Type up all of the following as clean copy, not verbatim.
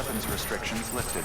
weapons restrictions lifted.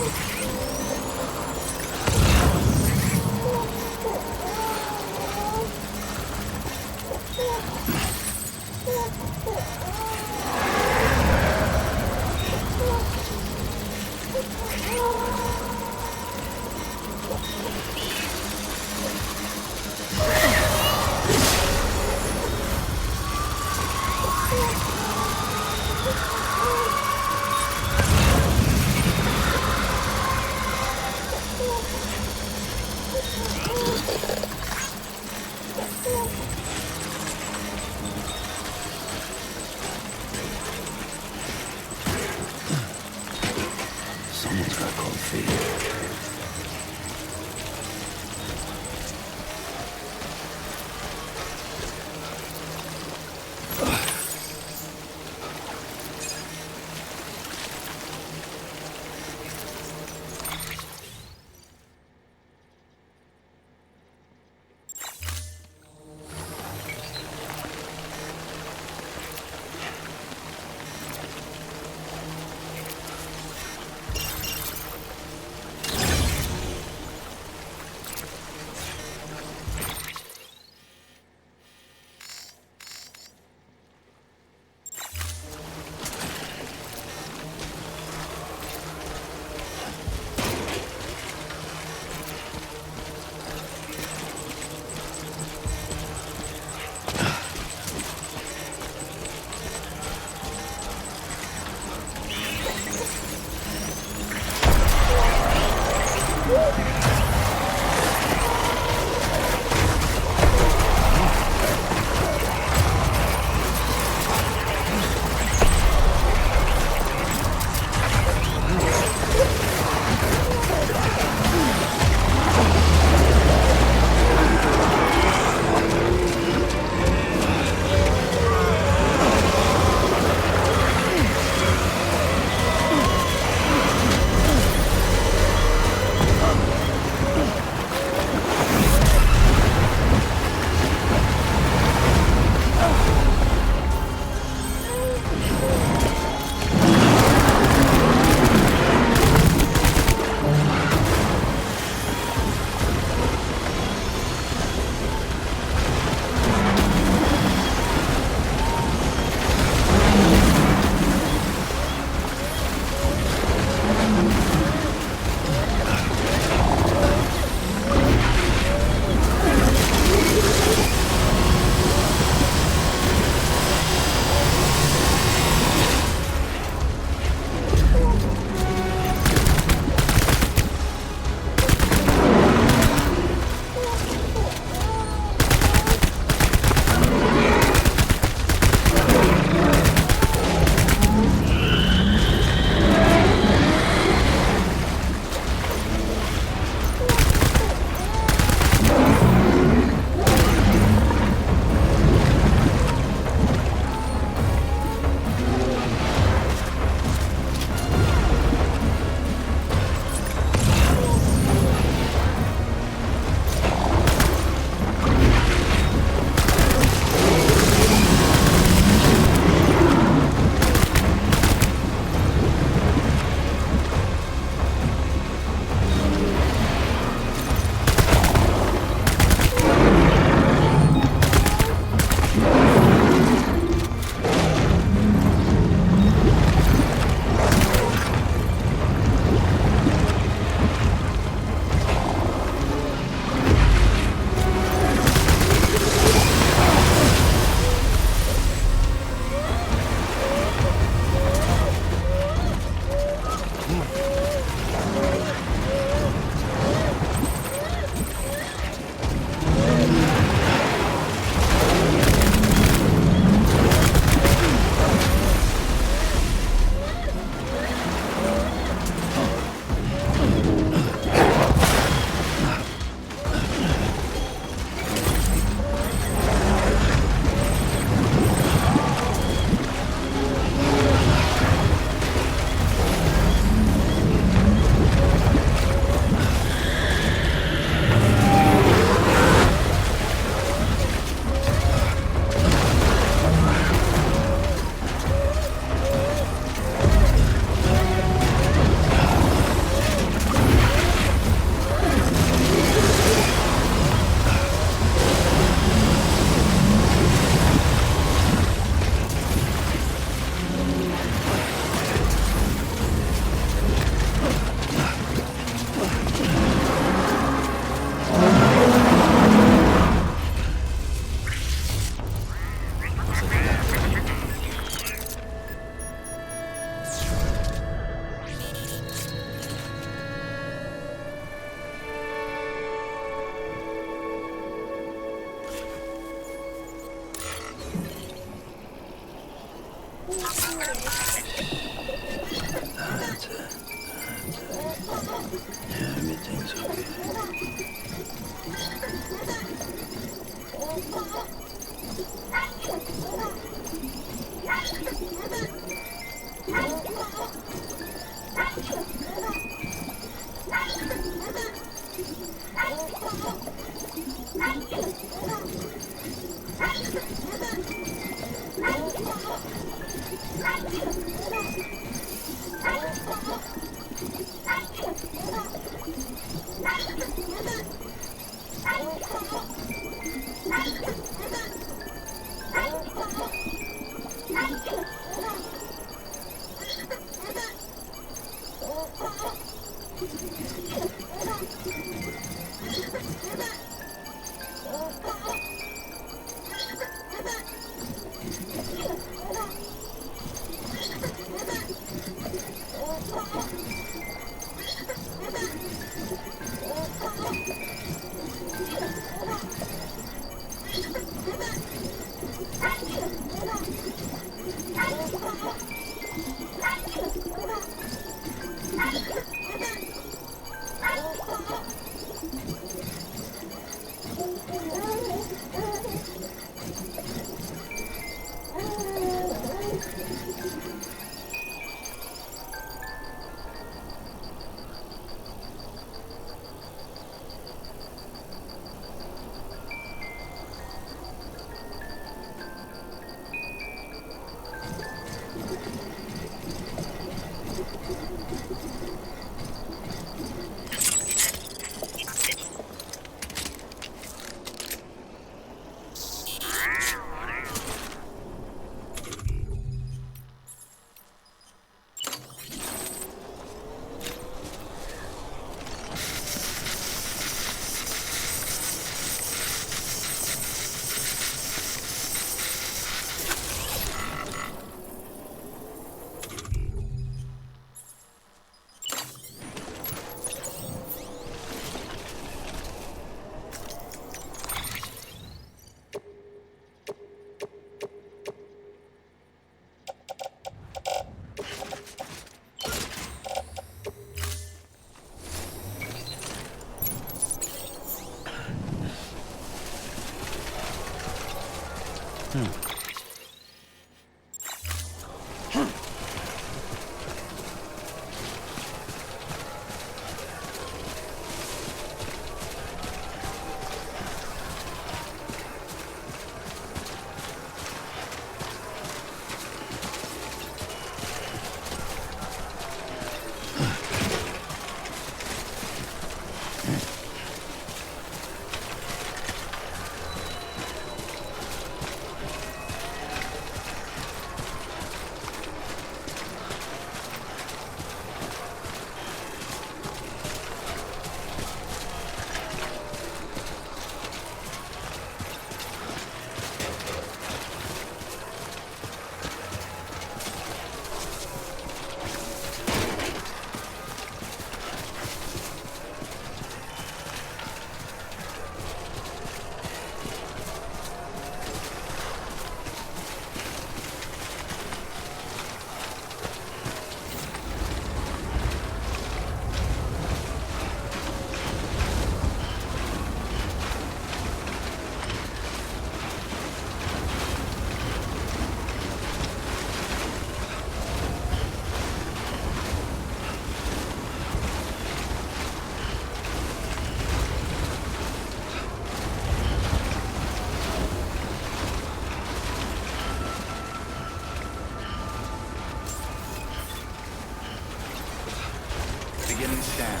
Beginning scan.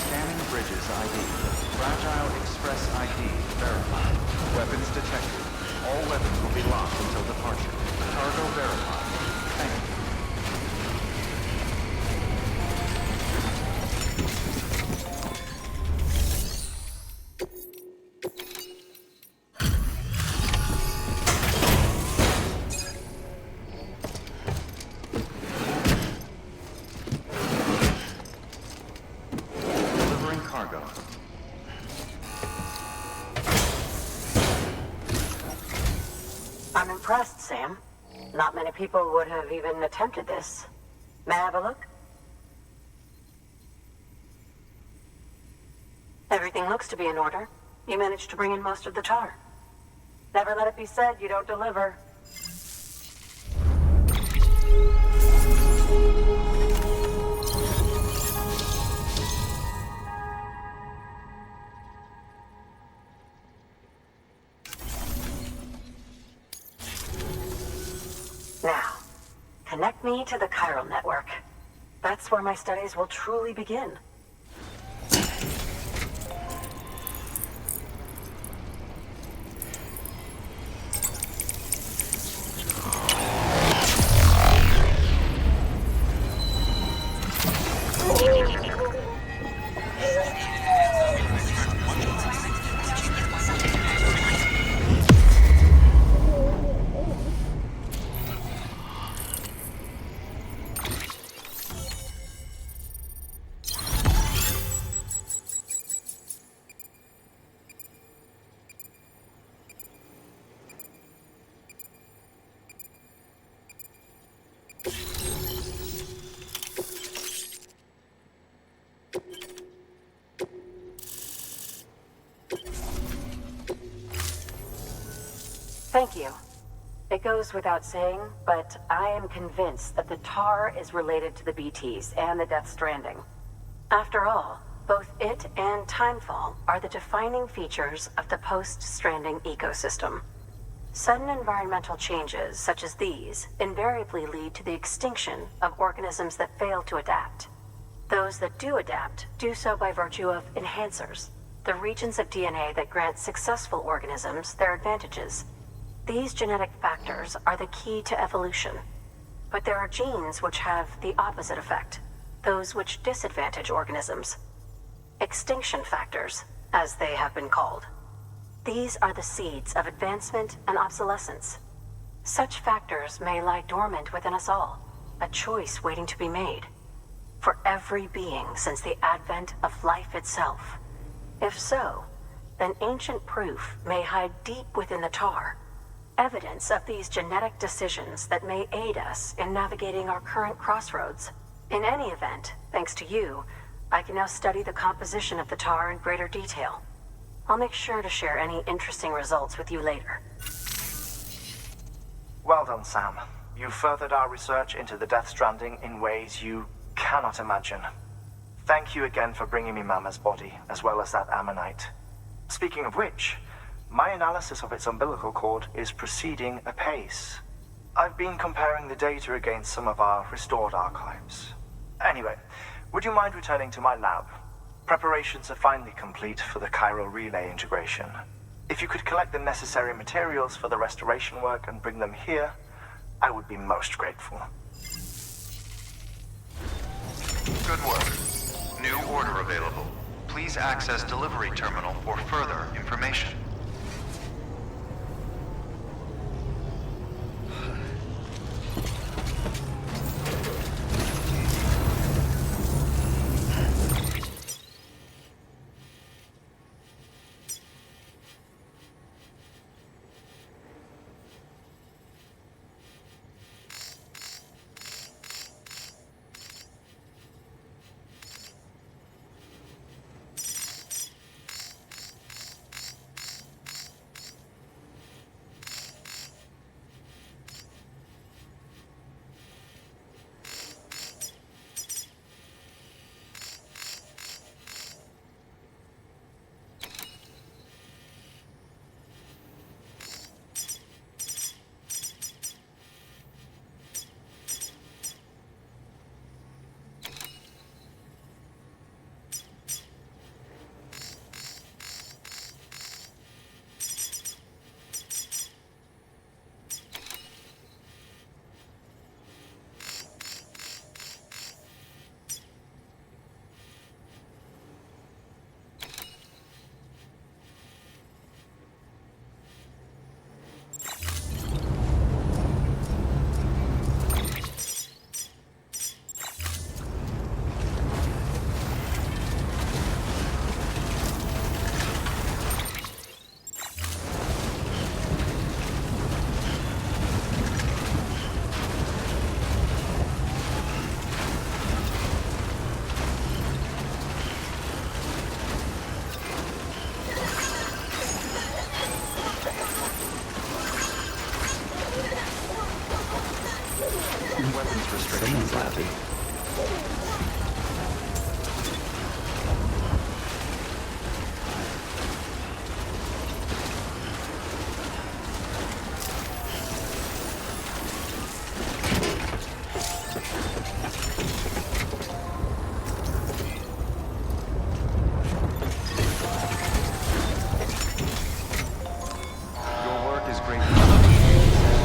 Scanning bridges ID. Fragile Express ID verified. Weapons detected. All weapons will be locked until departure. Cargo verified. Thank you. I'm impressed, Sam. Not many people would have even attempted this. May I have a look? Everything looks to be in order. You managed to bring in most of the tar. Never let it be said you don't deliver. Now, connect me to the chiral network. That's where my studies will truly begin. Thank you. It goes without saying, but I am convinced that the tar is related to the BTs and the Death Stranding. After all, both it and timefall are the defining features of the post-Stranding ecosystem. Sudden environmental changes such as these invariably lead to the extinction of organisms that fail to adapt. Those that do adapt do so by virtue of enhancers, the regions of DNA that grant successful organisms their advantages. These genetic factors are the key to evolution. But there are genes which have the opposite effect, those which disadvantage organisms. Extinction factors, as they have been called. These are the seeds of advancement and obsolescence. Such factors may lie dormant within us all, a choice waiting to be made. For every being since the advent of life itself. If so, then ancient proof may hide deep within the tar. Evidence of these genetic decisions that may aid us in navigating our current crossroads. In any event, thanks to you, I can now study the composition of the tar in greater detail. I'll make sure to share any interesting results with you later. Well done, Sam. You furthered our research into the Death Stranding in ways you cannot imagine. Thank you again for bringing me Mama's body, as well as that Ammonite. Speaking of which, my analysis of its umbilical cord is proceeding apace. I've been comparing the data against some of our restored archives. Anyway, would you mind returning to my lab? Preparations are finally complete for the chiral relay integration. If you could collect the necessary materials for the restoration work and bring them here, I would be most grateful. Good work. New order available. Please access delivery terminal for further information. weapons restrictions lifted. Your work is greatly appreciated, sir.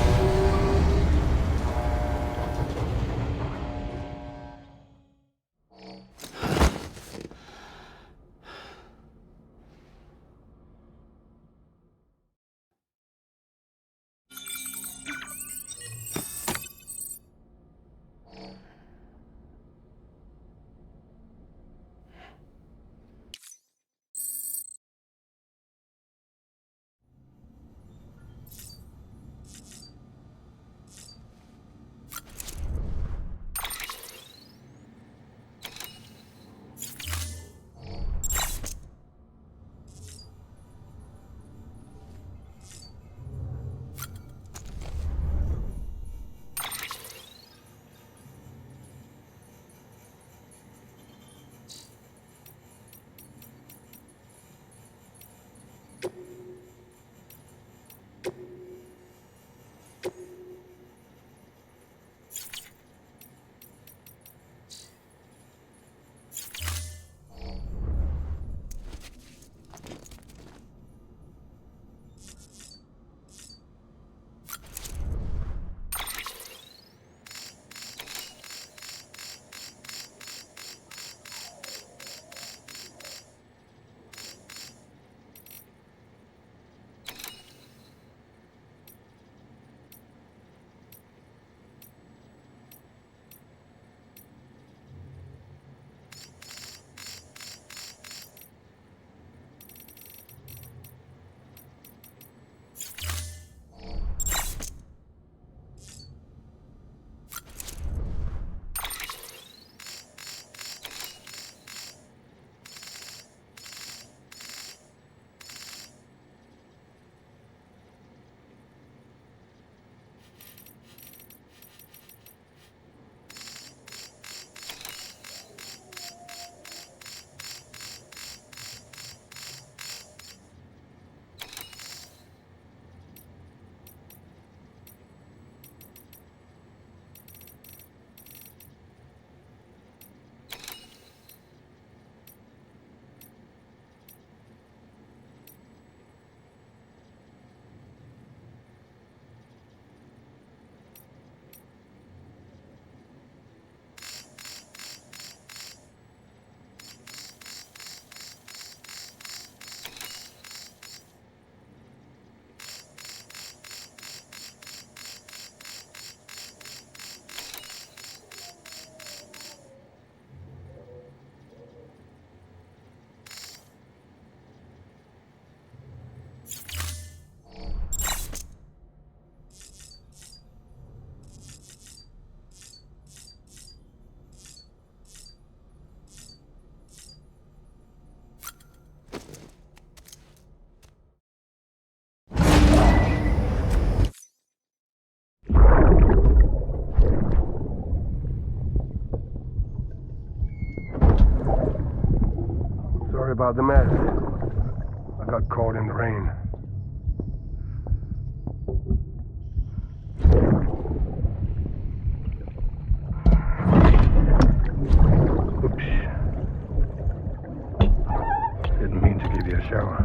About the mess. I got caught in the rain. Oops. Didn't mean to give you a shower.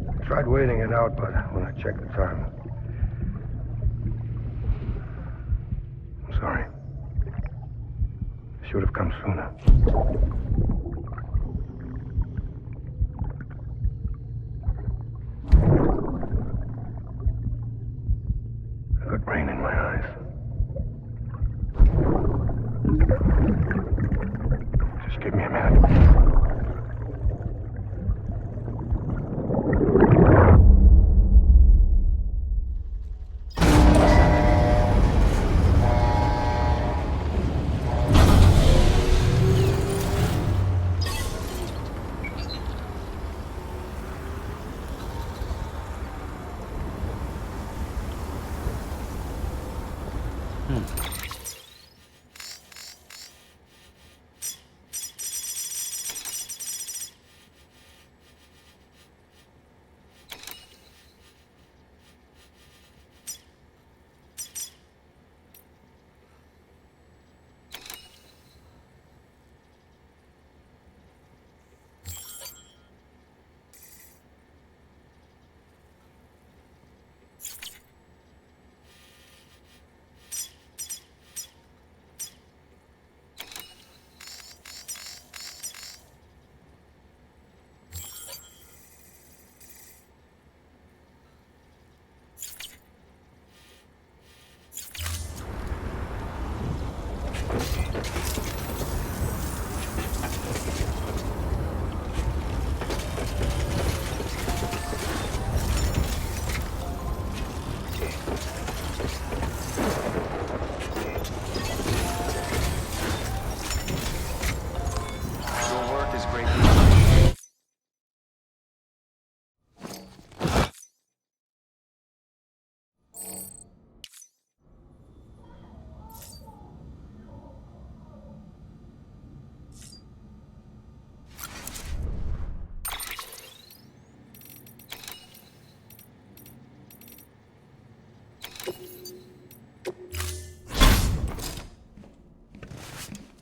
I tried waiting it out, but when I checked the time... I'm sorry. I should have come sooner. Rain in my eyes. Just give me a minute.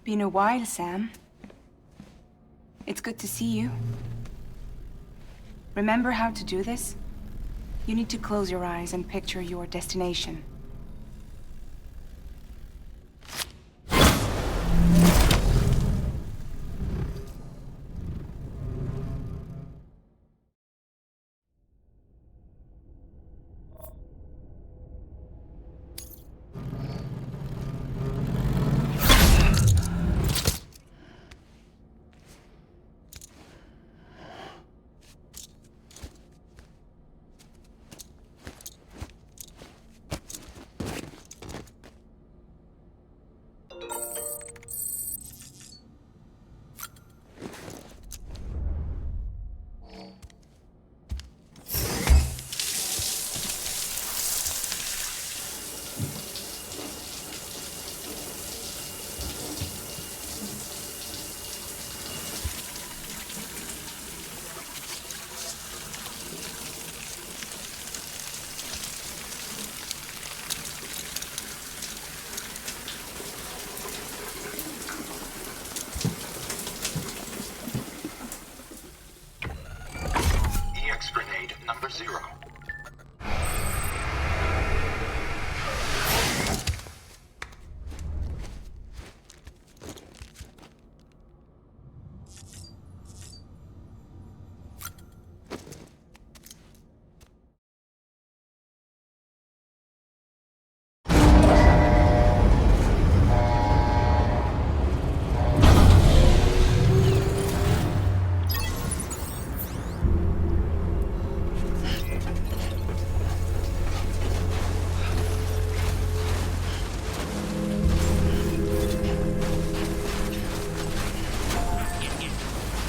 Been a while, Sam. It's good to see you. Remember how to do this? You need to close your eyes and picture your destination. Grenade number 0.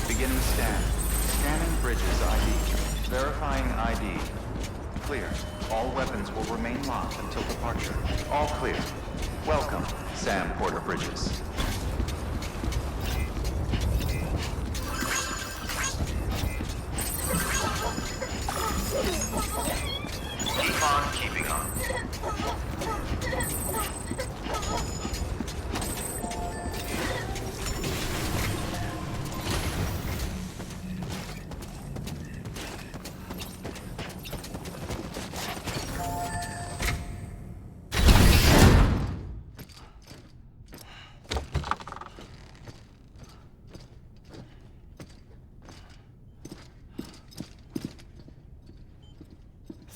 Beginning scan. Scanning bridges ID. Verifying ID. Clear. All weapons will remain locked until departure. All clear. Welcome, Sam Porter Bridges. Keep on keeping on.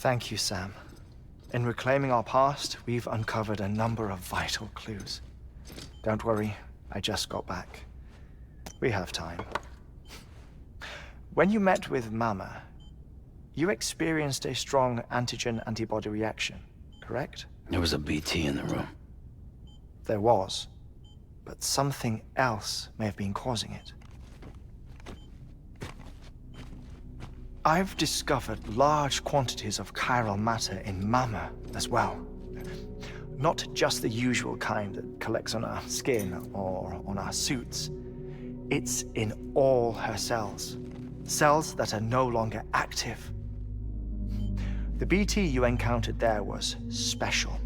Thank you, Sam. In reclaiming our past, we've uncovered a number of vital clues. Don't worry, I just got back. We have time. When you met with Mama, you experienced a strong antigen-antibody reaction, correct? There was a BT in the room. There was, but something else may have been causing it. I've discovered large quantities of chiral matter in Mama as well. Not just the usual kind that collects on our skin or on our suits. It's in all her cells. Cells that are no longer active. The BT you encountered there was special.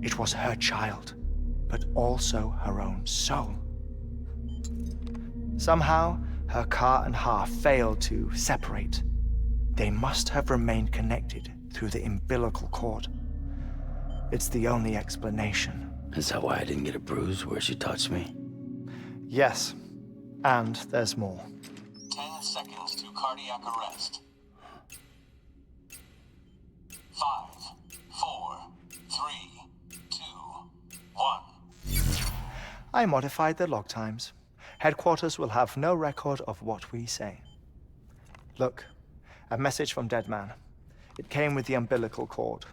It was her child, but also her own soul. Somehow, her car and half failed to separate. They must have remained connected through the umbilical cord. It's the only explanation. Is that why I didn't get a bruise where she touched me? Yes, and there's more. 10 seconds to cardiac arrest. 5, 4, 3, 2, 1. I modified the log times. Headquarters will have no record of what we say. Look, a message from Dead Man. It came with the umbilical cord.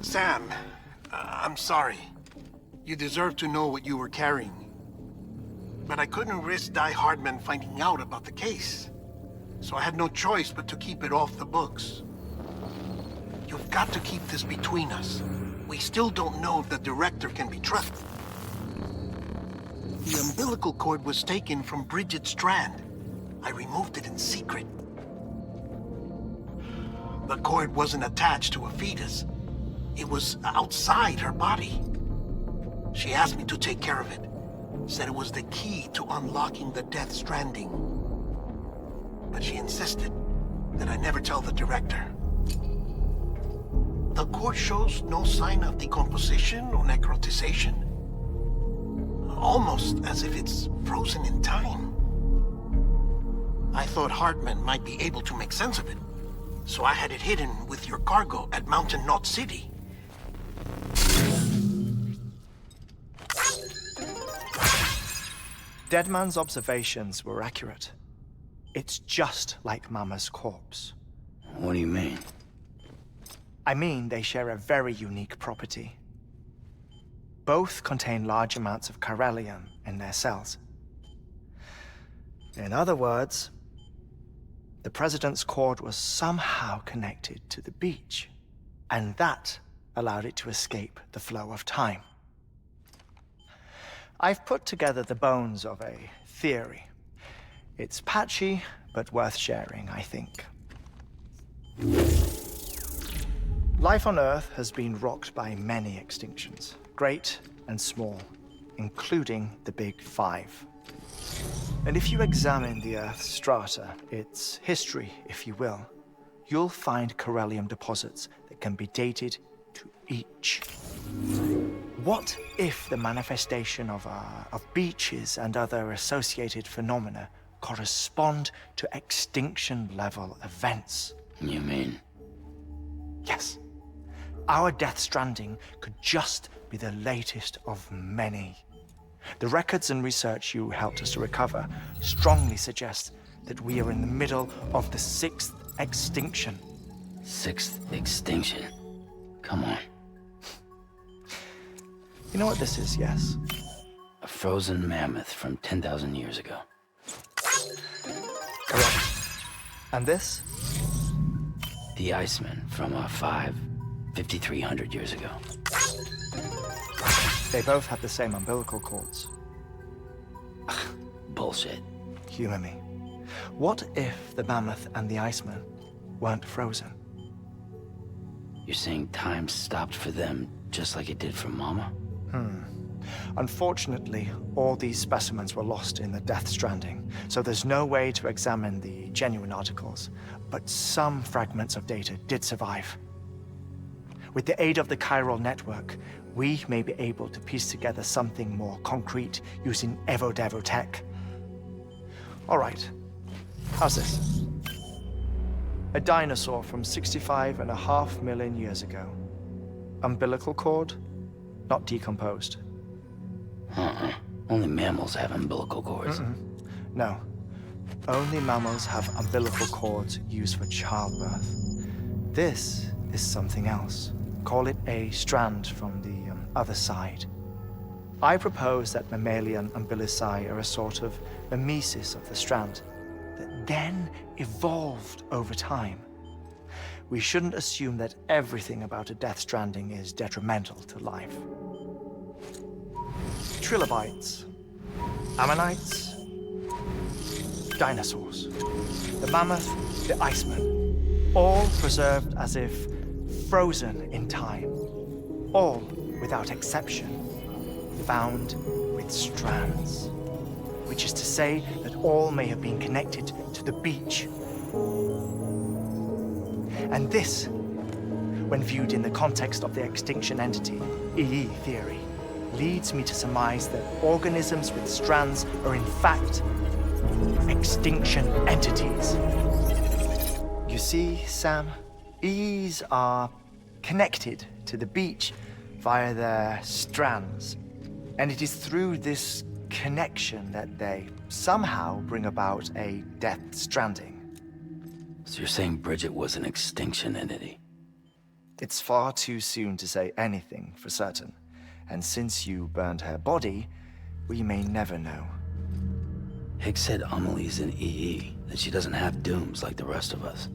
Sam, I'm sorry. You deserve to know what you were carrying. But I couldn't risk Heartman finding out about the case. So I had no choice but to keep it off the books. You've got to keep this between us. We still don't know if the director can be trusted. The umbilical cord was taken from Bridget Strand. I removed it in secret. The cord wasn't attached to a fetus. It was outside her body. She asked me to take care of it. Said it was the key to unlocking the Death Stranding. But she insisted that I never tell the director. The core shows no sign of decomposition or necrotization. Almost as if it's frozen in time. I thought Heartman might be able to make sense of it, so I had it hidden with your cargo at Mountain Knot City. Deadman's observations were accurate. It's just like Mama's corpse. What do you mean? I mean, they share a very unique property. Both contain large amounts of chiralium in their cells. In other words, the President's cord was somehow connected to the beach, and that allowed it to escape the flow of time. I've put together the bones of a theory. It's patchy, but worth sharing, I think. Life on Earth has been rocked by many extinctions, great and small, including the Big Five. And if you examine the Earth's strata, its history, if you will, you'll find chiralium deposits that can be dated to each. What if the manifestation of beaches and other associated phenomena correspond to extinction-level events? You mean? Yes. Our Death Stranding could just be the latest of many. The records and research you helped us to recover strongly suggest that we are in the middle of the 6th extinction. 6th extinction? Come on. You know what this is, yes? A frozen mammoth from 10,000 years ago. Correct. And this? The Iceman from 5,300 years ago. They both have the same umbilical cords. Bullshit. Humor me. What if the mammoth and the Iceman weren't frozen? You're saying time stopped for them just like it did for Mama? Unfortunately, all these specimens were lost in the Death Stranding, so there's no way to examine the genuine articles, but some fragments of data did survive. With the aid of the chiral network, we may be able to piece together something more concrete using Evo-devo tech. All right, how's this? A dinosaur from 65.5 million years ago. Umbilical cord, not decomposed. Only mammals have umbilical cords. No. Only mammals have umbilical cords used for childbirth. This is something else. Call it a strand from the other side. I propose that mammalian umbilici are a sort of mimesis of the strand that then evolved over time. We shouldn't assume that everything about a Death Stranding is detrimental to life. Trilobites, ammonites, dinosaurs, the mammoth, the Iceman, all preserved as if frozen in time, all without exception found with strands, which is to say that all may have been connected to the beach. And this, when viewed in the context of the extinction entity, EE theory, leads me to surmise that organisms with strands are in fact extinction entities. You see, Sam, EEs are connected to the beach via their strands. And it is through this connection that they somehow bring about a Death Stranding. So you're saying Bridget was an extinction entity? It's far too soon to say anything for certain. And since you burned her body, we may never know. Higgs said Amelie's an EE, that she doesn't have dooms like the rest of us.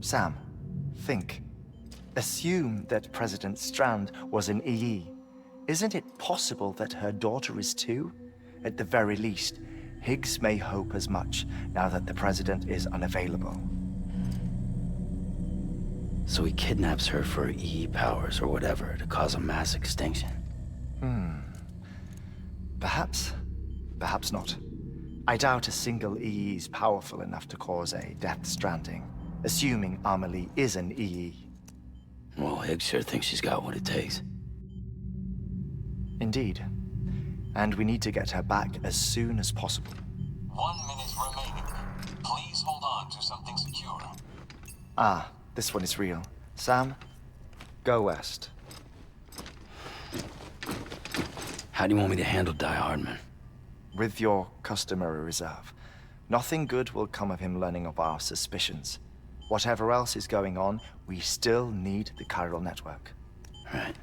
Sam, think. Assume that President Strand was an EE. Isn't it possible that her daughter is too? At the very least, Higgs may hope as much now that the President is unavailable. So he kidnaps her for EE powers or whatever to cause a mass extinction. Perhaps. Perhaps not. I doubt a single EE is powerful enough to cause a death stranding, assuming Amelie is an EE. Well, Higgs sure thinks she's got what it takes. Indeed. And we need to get her back as soon as possible. 1 minute remaining. Please hold on to something secure. Ah, this one is real. Sam, go west. How do you want me to handle Die Hardman? With your customary reserve. Nothing good will come of him learning of our suspicions. Whatever else is going on, we still need the chiral network. Right.